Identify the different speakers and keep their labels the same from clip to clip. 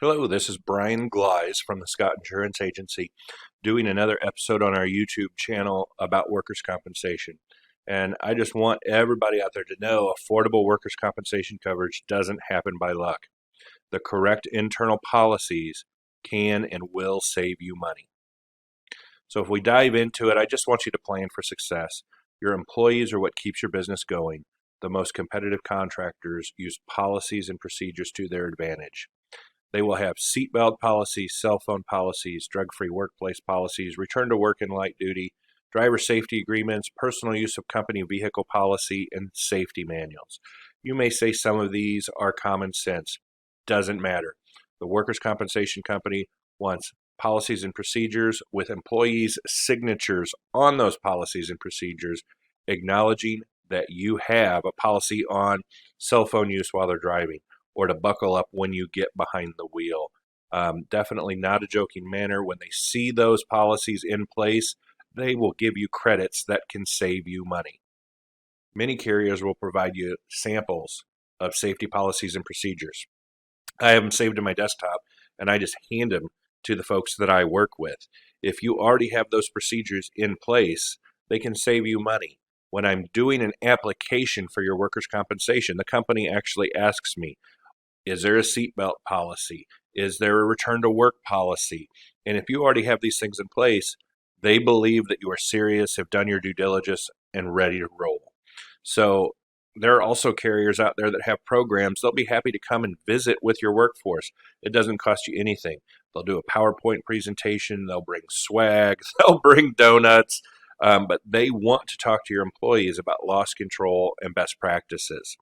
Speaker 1: Hello, this is Brian Gleize from the Scott Insurance Agency doing another episode on our YouTube channel about workers' compensation. And I just want everybody out there to know affordable workers' compensation coverage doesn't happen by luck. The correct internal policies can and will save you money. So if we dive into it, I just want you to plan for success. Your employees are what keeps your business going. The most competitive contractors use policies and procedures to their advantage. They will have seatbelt policies, cell phone policies, drug-free workplace policies, return to work in light duty, driver safety agreements, personal use of company vehicle policy, and safety manuals. You may say some of these are common sense. Doesn't matter. The workers' compensation company wants policies and procedures with employees' signatures on those policies and procedures, acknowledging that you have a policy on cell phone use while they're driving, or to buckle up when you get behind the wheel. Definitely not a joking manner. When they see those policies in place, they will give you credits that can save you money. Many carriers will provide you samples of safety policies and procedures. I have them saved in my desktop, and I just hand them to the folks that I work with. If you already have those procedures in place, they can save you money. When I'm doing an application for your workers' compensation, the company actually asks me, is there a seatbelt policy? Is there a return to work policy? And if you already have these things in place, they believe that you are serious, have done your due diligence, and ready to roll. So there are also carriers out there that have programs. They'll be happy to come and visit with your workforce. It doesn't cost you anything. They'll do a PowerPoint presentation. They'll bring swag. They'll bring donuts. But they want to talk to your employees about loss control and best practices.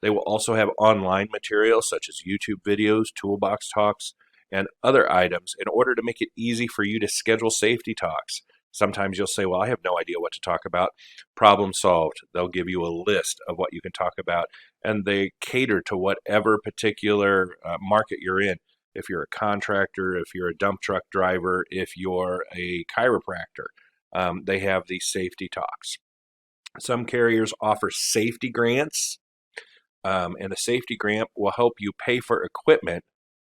Speaker 1: They will also have online materials such as YouTube videos, toolbox talks, and other items in order to make it easy for you to schedule safety talks. Sometimes you'll say, well, I have no idea what to talk about. Problem solved. They'll give you a list of what you can talk about, and they cater to whatever particular market you're in. If you're a contractor, if you're a dump truck driver, if you're a chiropractor, they have these safety talks. Some carriers offer safety grants. And the safety grant will help you pay for equipment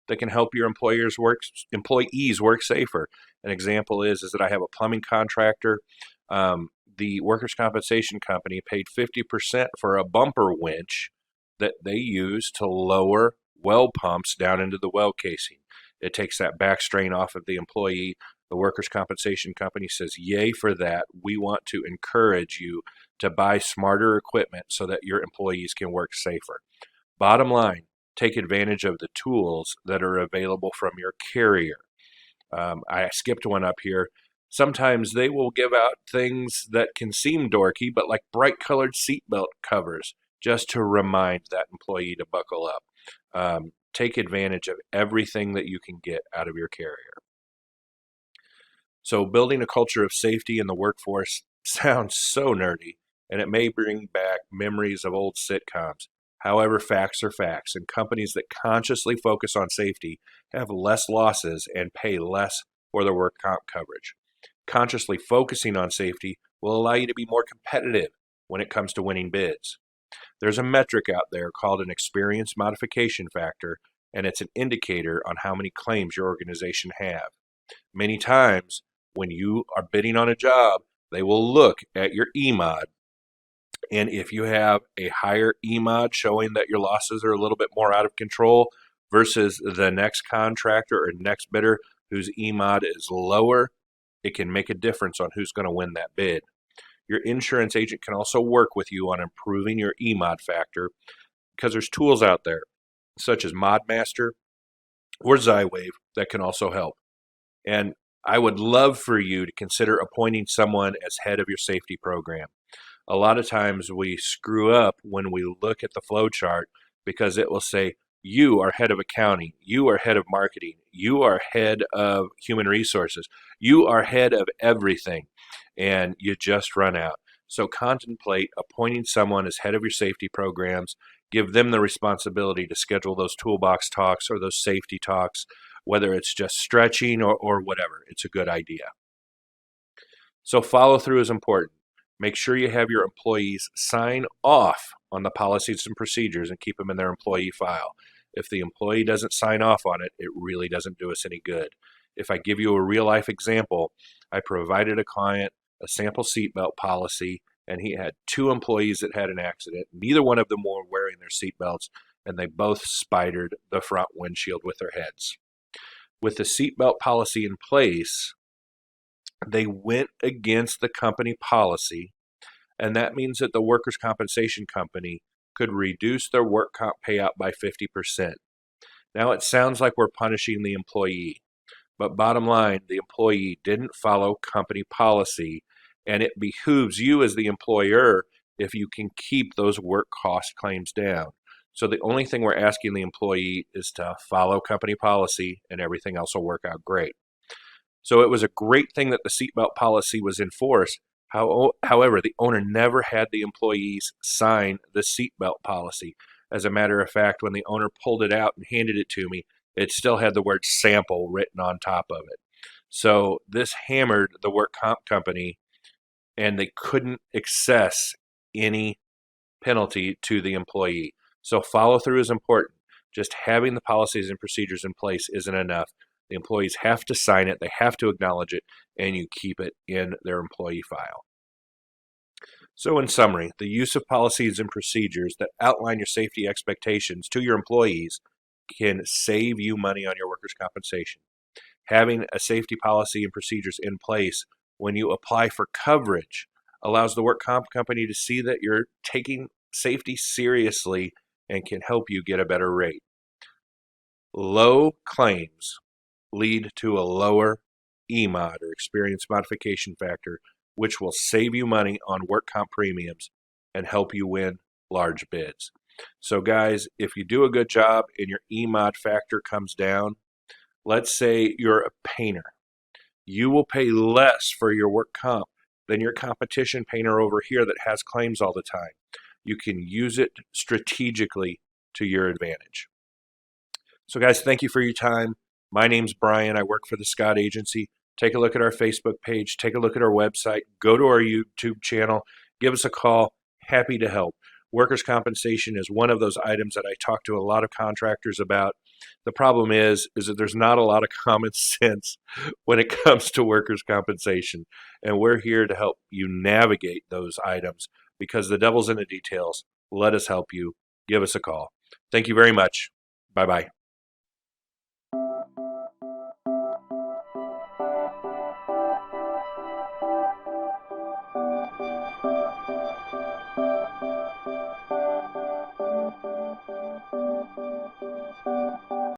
Speaker 1: that can help your employees work safer. An example is that I have a plumbing contractor. The workers' compensation company paid 50% for a bumper winch that they use to lower well pumps down into the well casing. It takes that back strain off of the employee. The workers' compensation company says, yay for that. We want to encourage you to buy smarter equipment so that your employees can work safer. Bottom line, take advantage of the tools that are available from your carrier. I skipped one up here. Sometimes they will give out things that can seem dorky, but like bright colored seatbelt covers, just to remind that employee to buckle up. Take advantage of everything that you can get out of your carrier. So building a culture of safety in the workforce sounds so nerdy, and it may bring back memories of old sitcoms. However, facts are facts, and companies that consciously focus on safety have less losses and pay less for their work comp coverage. Consciously focusing on safety will allow you to be more competitive when it comes to winning bids. There's a metric out there called an experience modification factor, and it's an indicator on how many claims your organization have. Many times, when you are bidding on a job, they will look at your EMOD. And if you have a higher EMOD showing that your losses are a little bit more out of control versus the next contractor or next bidder whose EMOD is lower, it can make a difference on who's going to win that bid. Your insurance agent can also work with you on improving your EMOD factor because there's tools out there such as ModMaster or XyWave that can also help. And I would love for you to consider appointing someone as head of your safety program. A lot of times we screw up when we look at the flow chart because it will say, you are head of accounting, you are head of marketing, you are head of human resources, you are head of everything, and you just run out. So contemplate appointing someone as head of your safety programs. Give them the responsibility to schedule those toolbox talks or those safety talks, whether it's just stretching or whatever. It's a good idea. So follow through is important. Make sure you have your employees sign off on the policies and procedures and keep them in their employee file. If the employee doesn't sign off on it, it really doesn't do us any good. If I give you a real life example, I provided a client a sample seatbelt policy, and he had two employees that had an accident. Neither one of them were wearing their seatbelts, and they both spidered the front windshield with their heads. With the seatbelt policy in place, they went against the company policy, and that means that the workers' compensation company could reduce their work comp payout by 50%. Now it sounds like we're punishing the employee, but bottom line, the employee didn't follow company policy, and it behooves you as the employer if you can keep those work cost claims down. So the only thing we're asking the employee is to follow company policy, and everything else will work out great. So it was a great thing that the seatbelt policy was enforced. However, the owner never had the employees sign the seatbelt policy. As a matter of fact, when the owner pulled it out and handed it to me, it still had the word sample written on top of it. So this hammered the work comp company, and they couldn't access any penalty to the employee. So follow through is important. Just having the policies and procedures in place isn't enough. The employees have to sign it, they have to acknowledge it, and you keep it in their employee file. So in summary, the use of policies and procedures that outline your safety expectations to your employees can save you money on your workers' compensation. Having a safety policy and procedures in place when you apply for coverage allows the work comp company to see that you're taking safety seriously and can help you get a better rate. Low claims lead to a lower EMOD, or experience modification factor, which will save you money on work comp premiums and help you win large bids. So guys, if you do a good job and your EMOD factor comes down, let's say you're a painter, you will pay less for your work comp than your competition painter over here that has claims all the time. You can use it strategically to your advantage. So guys, thank you for your time. My name's Brian. I work for the Scott Agency. Take a look at our Facebook page. Take a look at our website. Go to our YouTube channel. Give us a call. Happy to help. Workers' compensation is one of those items that I talk to a lot of contractors about. The problem is that there's not a lot of common sense when it comes to workers' compensation. And we're here to help you navigate those items because the devil's in the details. Let us help you. Give us a call. Thank you very much. Bye-bye.